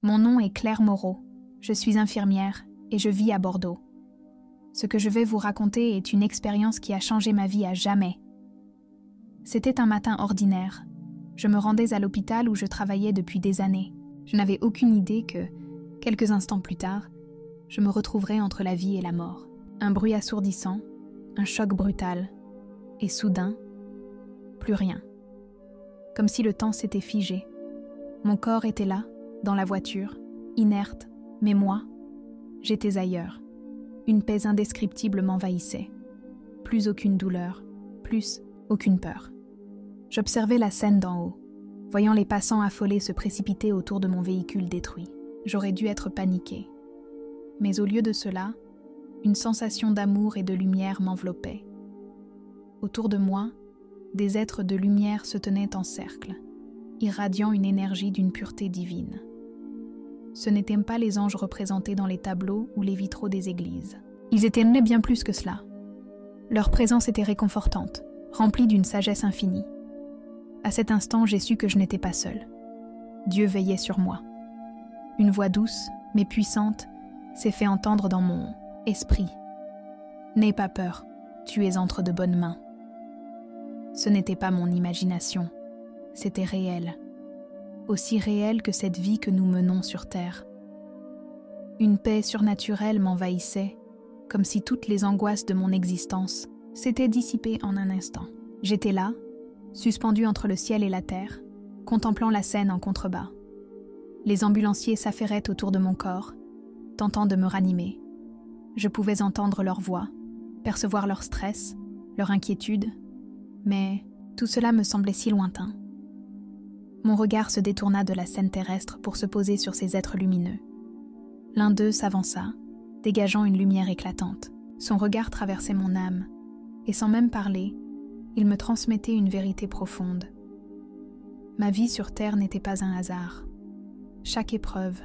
Mon nom est Claire Moreau, je suis infirmière et je vis à Bordeaux. Ce que je vais vous raconter est une expérience qui a changé ma vie à jamais. C'était un matin ordinaire. Je me rendais à l'hôpital où je travaillais depuis des années. Je n'avais aucune idée que, quelques instants plus tard, je me retrouverais entre la vie et la mort. Un bruit assourdissant, un choc brutal, et soudain, plus rien. Comme si le temps s'était figé. Mon corps était là, dans la voiture, inerte, mais moi, j'étais ailleurs. Une paix indescriptible m'envahissait. Plus aucune douleur, plus aucune peur. J'observais la scène d'en haut, voyant les passants affolés se précipiter autour de mon véhicule détruit. J'aurais dû être paniquée. Mais au lieu de cela, une sensation d'amour et de lumière m'enveloppait. Autour de moi, des êtres de lumière se tenaient en cercle, irradiant une énergie d'une pureté divine. Ce n'étaient pas les anges représentés dans les tableaux ou les vitraux des églises. Ils étaient bien plus que cela. Leur présence était réconfortante, remplie d'une sagesse infinie. À cet instant, j'ai su que je n'étais pas seule. Dieu veillait sur moi. Une voix douce, mais puissante, s'est fait entendre dans mon esprit. « N'aie pas peur, tu es entre de bonnes mains. » Ce n'était pas mon imagination, c'était réel. Aussi réel que cette vie que nous menons sur Terre. Une paix surnaturelle m'envahissait, comme si toutes les angoisses de mon existence s'étaient dissipées en un instant. J'étais là, suspendue entre le ciel et la terre, contemplant la scène en contrebas. Les ambulanciers s'affairaient autour de mon corps, tentant de me ranimer. Je pouvais entendre leur voix, percevoir leur stress, leur inquiétude, mais tout cela me semblait si lointain. Mon regard se détourna de la scène terrestre pour se poser sur ces êtres lumineux. L'un d'eux s'avança, dégageant une lumière éclatante. Son regard traversait mon âme, et sans même parler, il me transmettait une vérité profonde. Ma vie sur Terre n'était pas un hasard. Chaque épreuve,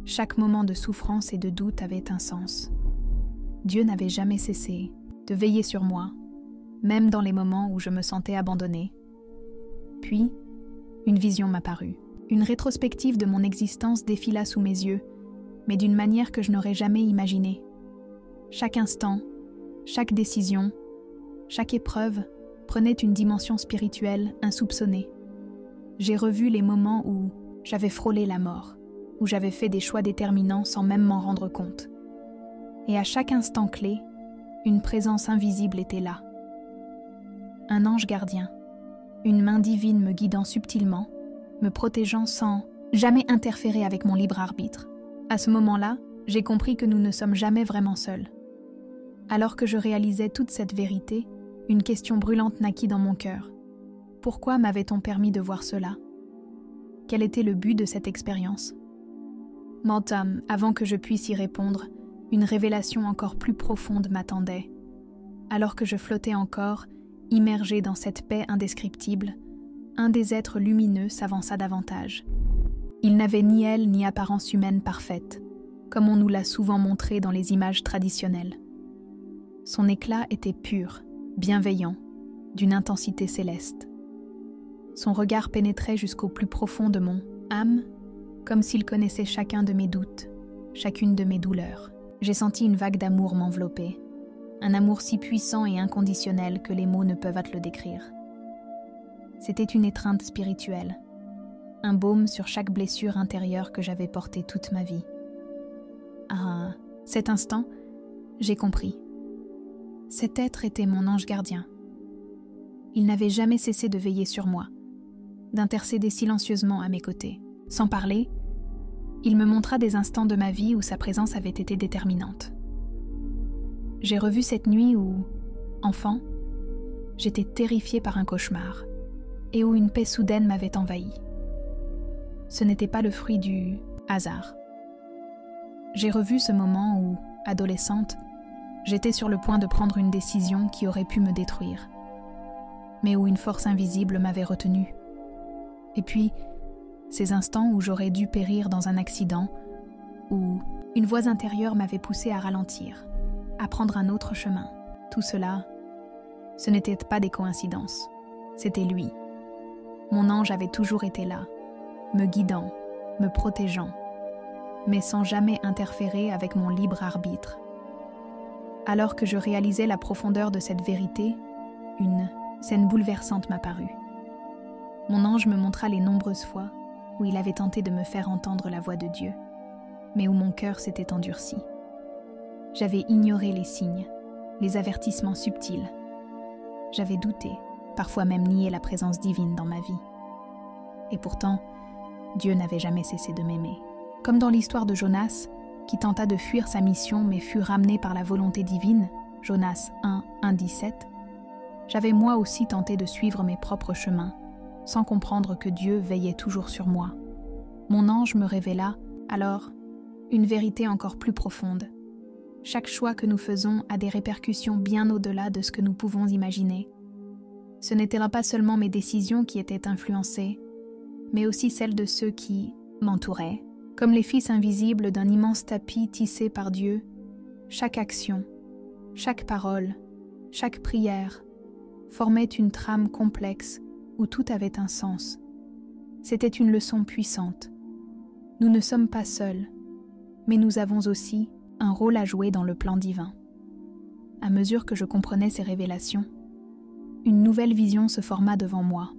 chaque moment de souffrance et de doute avait un sens. Dieu n'avait jamais cessé de veiller sur moi, même dans les moments où je me sentais abandonnée. Puis, une vision m'apparut. Une rétrospective de mon existence défila sous mes yeux, mais d'une manière que je n'aurais jamais imaginée. Chaque instant, chaque décision, chaque épreuve prenait une dimension spirituelle insoupçonnée. J'ai revu les moments où j'avais frôlé la mort, où j'avais fait des choix déterminants sans même m'en rendre compte. Et à chaque instant clé, une présence invisible était là. Un ange gardien, une main divine me guidant subtilement, me protégeant sans jamais interférer avec mon libre arbitre. À ce moment-là, j'ai compris que nous ne sommes jamais vraiment seuls. Alors que je réalisais toute cette vérité, une question brûlante naquit dans mon cœur. Pourquoi m'avait-on permis de voir cela? Quel était le but de cette expérience? Mentam, avant que je puisse y répondre, une révélation encore plus profonde m'attendait. Alors que je flottais encore, immergée dans cette paix indescriptible, un des êtres lumineux s'avança davantage. Il n'avait ni aile ni apparence humaine parfaite, comme on nous l'a souvent montré dans les images traditionnelles. Son éclat était pur, bienveillant, d'une intensité céleste. Son regard pénétrait jusqu'au plus profond de mon âme, comme s'il connaissait chacun de mes doutes, chacune de mes douleurs. J'ai senti une vague d'amour m'envelopper, un amour si puissant et inconditionnel que les mots ne peuvent te le décrire. C'était une étreinte spirituelle, un baume sur chaque blessure intérieure que j'avais portée toute ma vie. À cet instant, j'ai compris. Cet être était mon ange gardien. Il n'avait jamais cessé de veiller sur moi, d'intercéder silencieusement à mes côtés. Sans parler, il me montra des instants de ma vie où sa présence avait été déterminante. J'ai revu cette nuit où, enfant, j'étais terrifiée par un cauchemar et où une paix soudaine m'avait envahie. Ce n'était pas le fruit du hasard. J'ai revu ce moment où, adolescente, j'étais sur le point de prendre une décision qui aurait pu me détruire, mais où une force invisible m'avait retenue. Et puis, ces instants où j'aurais dû périr dans un accident, où une voix intérieure m'avait poussée à ralentir, à prendre un autre chemin. Tout cela, ce n'était pas des coïncidences, c'était lui. Mon ange avait toujours été là, me guidant, me protégeant, mais sans jamais interférer avec mon libre arbitre. Alors que je réalisais la profondeur de cette vérité, une scène bouleversante m'apparut. Mon ange me montra les nombreuses fois où il avait tenté de me faire entendre la voix de Dieu, mais où mon cœur s'était endurci. J'avais ignoré les signes, les avertissements subtils. J'avais douté, parfois même nié la présence divine dans ma vie. Et pourtant, Dieu n'avait jamais cessé de m'aimer. Comme dans l'histoire de Jonas, qui tenta de fuir sa mission mais fut ramené par la volonté divine, Jonas 1:17, j'avais moi aussi tenté de suivre mes propres chemins, sans comprendre que Dieu veillait toujours sur moi. Mon ange me révéla, alors, une vérité encore plus profonde. Chaque choix que nous faisons a des répercussions bien au-delà de ce que nous pouvons imaginer. Ce n'étaient là pas seulement mes décisions qui étaient influencées, mais aussi celles de ceux qui m'entouraient. Comme les fils invisibles d'un immense tapis tissé par Dieu, chaque action, chaque parole, chaque prière formait une trame complexe où tout avait un sens. C'était une leçon puissante. Nous ne sommes pas seuls, mais nous avons aussi un rôle à jouer dans le plan divin. À mesure que je comprenais ces révélations, une nouvelle vision se forma devant moi.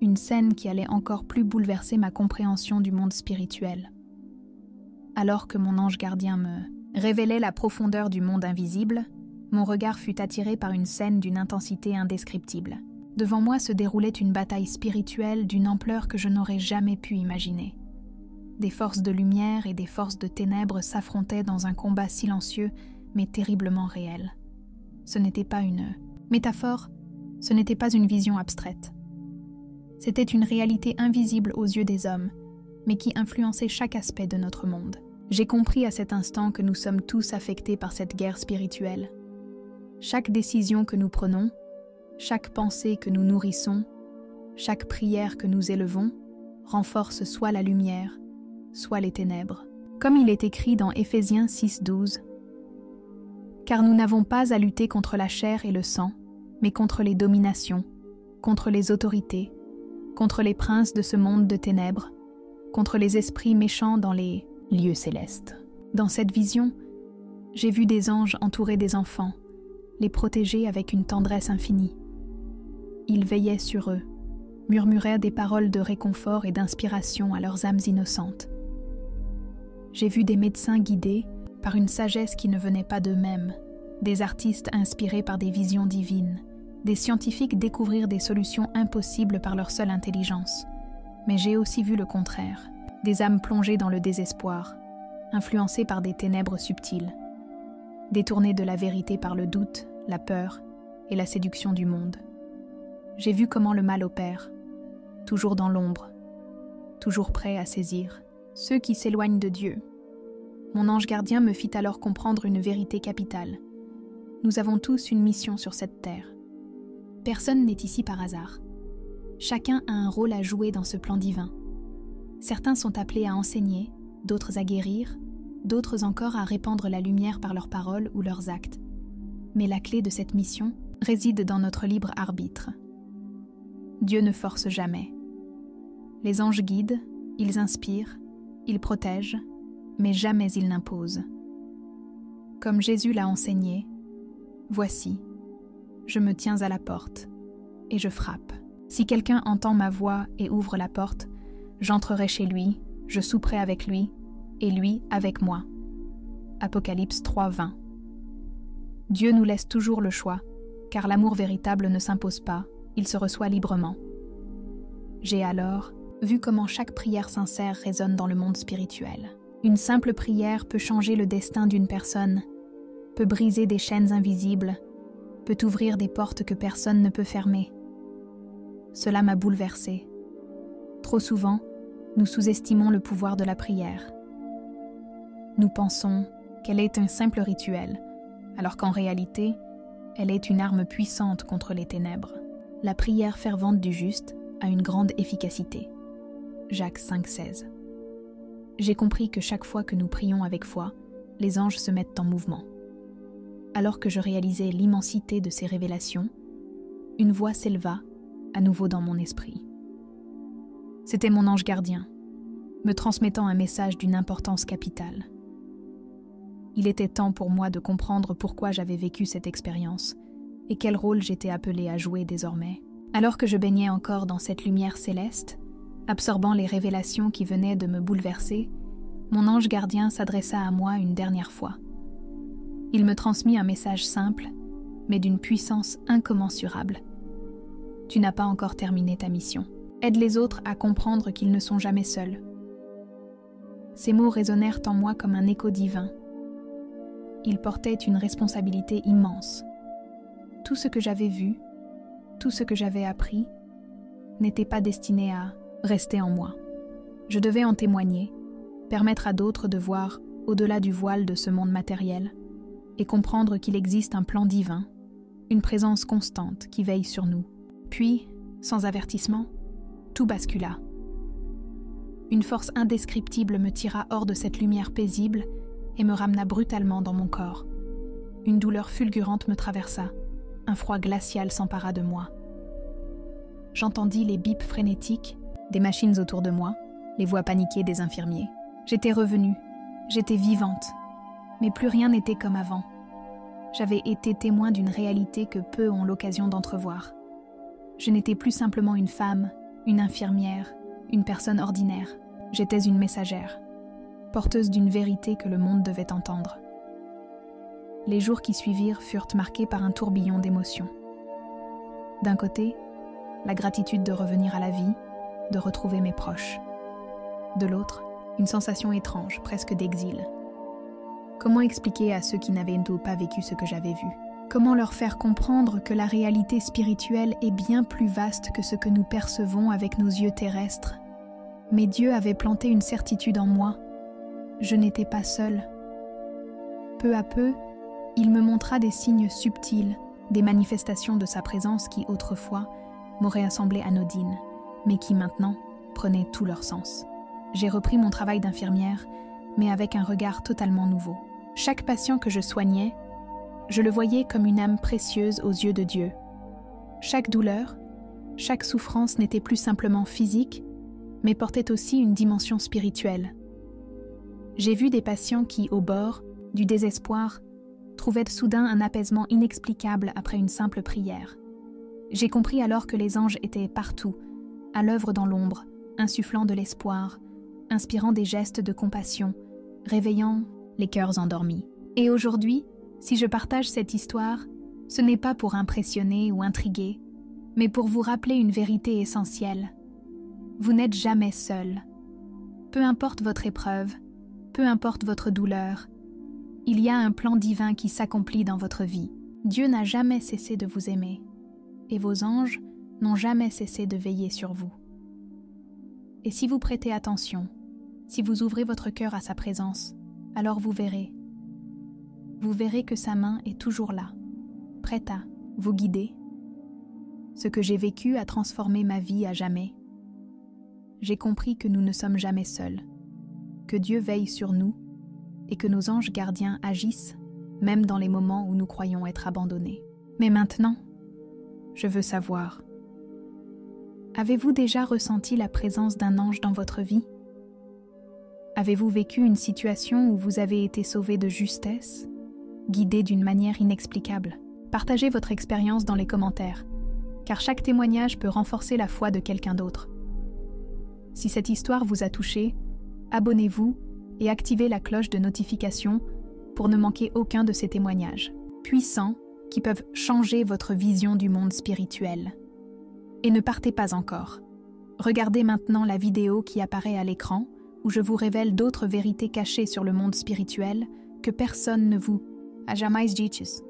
Une scène qui allait encore plus bouleverser ma compréhension du monde spirituel. Alors que mon ange gardien me révélait la profondeur du monde invisible, mon regard fut attiré par une scène d'une intensité indescriptible. Devant moi se déroulait une bataille spirituelle d'une ampleur que je n'aurais jamais pu imaginer. Des forces de lumière et des forces de ténèbres s'affrontaient dans un combat silencieux mais terriblement réel. Ce n'était pas une métaphore, ce n'était pas une vision abstraite. C'était une réalité invisible aux yeux des hommes, mais qui influençait chaque aspect de notre monde. J'ai compris à cet instant que nous sommes tous affectés par cette guerre spirituelle. Chaque décision que nous prenons, chaque pensée que nous nourrissons, chaque prière que nous élevons, renforce soit la lumière, soit les ténèbres. Comme il est écrit dans Éphésiens 6:12, « Car nous n'avons pas à lutter contre la chair et le sang, mais contre les dominations, contre les autorités, contre les princes de ce monde de ténèbres, contre les esprits méchants dans les lieux célestes. » Dans cette vision, j'ai vu des anges entourer des enfants, les protéger avec une tendresse infinie. Ils veillaient sur eux, murmuraient des paroles de réconfort et d'inspiration à leurs âmes innocentes. J'ai vu des médecins guidés par une sagesse qui ne venait pas d'eux-mêmes, des artistes inspirés par des visions divines, des scientifiques découvrir des solutions impossibles par leur seule intelligence. Mais j'ai aussi vu le contraire, des âmes plongées dans le désespoir, influencées par des ténèbres subtiles, détournées de la vérité par le doute, la peur et la séduction du monde. J'ai vu comment le mal opère, toujours dans l'ombre, toujours prêt à saisir ceux qui s'éloignent de Dieu. Mon ange gardien me fit alors comprendre une vérité capitale. Nous avons tous une mission sur cette terre. Personne n'est ici par hasard. Chacun a un rôle à jouer dans ce plan divin. Certains sont appelés à enseigner, d'autres à guérir, d'autres encore à répandre la lumière par leurs paroles ou leurs actes. Mais la clé de cette mission réside dans notre libre arbitre. Dieu ne force jamais. Les anges guident, ils inspirent, ils protègent, mais jamais ils n'imposent. Comme Jésus l'a enseigné, « Voici, je me tiens à la porte, et je frappe. Si quelqu'un entend ma voix et ouvre la porte, j'entrerai chez lui, je souperai avec lui, et lui avec moi. » Apocalypse 3:20. Dieu nous laisse toujours le choix, car l'amour véritable ne s'impose pas, il se reçoit librement. J'ai alors vu comment chaque prière sincère résonne dans le monde spirituel. Une simple prière peut changer le destin d'une personne, peut briser des chaînes invisibles, peut ouvrir des portes que personne ne peut fermer. Cela m'a bouleversée. Trop souvent, nous sous-estimons le pouvoir de la prière. Nous pensons qu'elle est un simple rituel, alors qu'en réalité, elle est une arme puissante contre les ténèbres. La prière fervente du juste a une grande efficacité. Jacques 5,16. J'ai compris que chaque fois que nous prions avec foi, les anges se mettent en mouvement. Alors que je réalisais l'immensité de ces révélations, une voix s'éleva à nouveau dans mon esprit. C'était mon ange gardien. me transmettant un message d'une importance capitale. Il était temps pour moi de comprendre pourquoi j'avais vécu cette expérience et quel rôle j'étais appelée à jouer désormais. Alors que je baignais encore dans cette lumière céleste, absorbant les révélations qui venaient de me bouleverser, mon ange gardien s'adressa à moi une dernière fois. Il me transmit un message simple, mais d'une puissance incommensurable. Tu n'as pas encore terminé ta mission. Aide les autres à comprendre qu'ils ne sont jamais seuls. Ces mots résonnèrent en moi comme un écho divin. Ils portaient une responsabilité immense. Tout ce que j'avais vu, tout ce que j'avais appris, n'était pas destiné à rester en moi. Je devais en témoigner, permettre à d'autres de voir au-delà du voile de ce monde matériel et comprendre qu'il existe un plan divin, une présence constante qui veille sur nous. Puis, sans avertissement, tout bascula. Une force indescriptible me tira hors de cette lumière paisible et me ramena brutalement dans mon corps. Une douleur fulgurante me traversa, un froid glacial s'empara de moi. J'entendis les bips frénétiques des machines autour de moi, les voix paniquées des infirmiers. J'étais revenue, j'étais vivante, mais plus rien n'était comme avant. J'avais été témoin d'une réalité que peu ont l'occasion d'entrevoir. Je n'étais plus simplement une femme, une infirmière, une personne ordinaire. J'étais une messagère, porteuse d'une vérité que le monde devait entendre. Les jours qui suivirent furent marqués par un tourbillon d'émotions. D'un côté, la gratitude de revenir à la vie, de retrouver mes proches. De l'autre, une sensation étrange, presque d'exil. Comment expliquer à ceux qui n'avaient pas vécu ce que j'avais vu? Comment leur faire comprendre que la réalité spirituelle est bien plus vaste que ce que nous percevons avec nos yeux terrestres? Mais Dieu avait planté une certitude en moi. Je n'étais pas seule. Peu à peu, il me montra des signes subtils, des manifestations de sa présence qui, autrefois, m'auraient semblé anodines, mais qui, maintenant, prenaient tout leur sens. J'ai repris mon travail d'infirmière, mais avec un regard totalement nouveau. Chaque patient que je soignais, je le voyais comme une âme précieuse aux yeux de Dieu. Chaque douleur, chaque souffrance n'était plus simplement physique, mais portait aussi une dimension spirituelle. J'ai vu des patients qui, au bord du désespoir, trouvaient soudain un apaisement inexplicable après une simple prière. J'ai compris alors que les anges étaient partout, à l'œuvre dans l'ombre, insufflant de l'espoir, inspirant des gestes de compassion, réveillant les cœurs endormis. Et aujourd'hui, si je partage cette histoire, ce n'est pas pour impressionner ou intriguer, mais pour vous rappeler une vérité essentielle. Vous n'êtes jamais seul. Peu importe votre épreuve, peu importe votre douleur, il y a un plan divin qui s'accomplit dans votre vie. Dieu n'a jamais cessé de vous aimer, et vos anges n'ont jamais cessé de veiller sur vous. Et si vous prêtez attention, si vous ouvrez votre cœur à sa présence, alors vous verrez que sa main est toujours là, prête à vous guider. Ce que j'ai vécu a transformé ma vie à jamais. J'ai compris que nous ne sommes jamais seuls, que Dieu veille sur nous et que nos anges gardiens agissent, même dans les moments où nous croyons être abandonnés. Mais maintenant, je veux savoir, avez-vous déjà ressenti la présence d'un ange dans votre vie? Avez-vous vécu une situation où vous avez été sauvé de justesse, guidé d'une manière inexplicable? Partagez votre expérience dans les commentaires, car chaque témoignage peut renforcer la foi de quelqu'un d'autre. Si cette histoire vous a touché, abonnez-vous et activez la cloche de notification pour ne manquer aucun de ces témoignages puissants qui peuvent changer votre vision du monde spirituel. Et ne partez pas encore. Regardez maintenant la vidéo qui apparaît à l'écran où je vous révèle d'autres vérités cachées sur le monde spirituel que personne ne vous a jamais dites.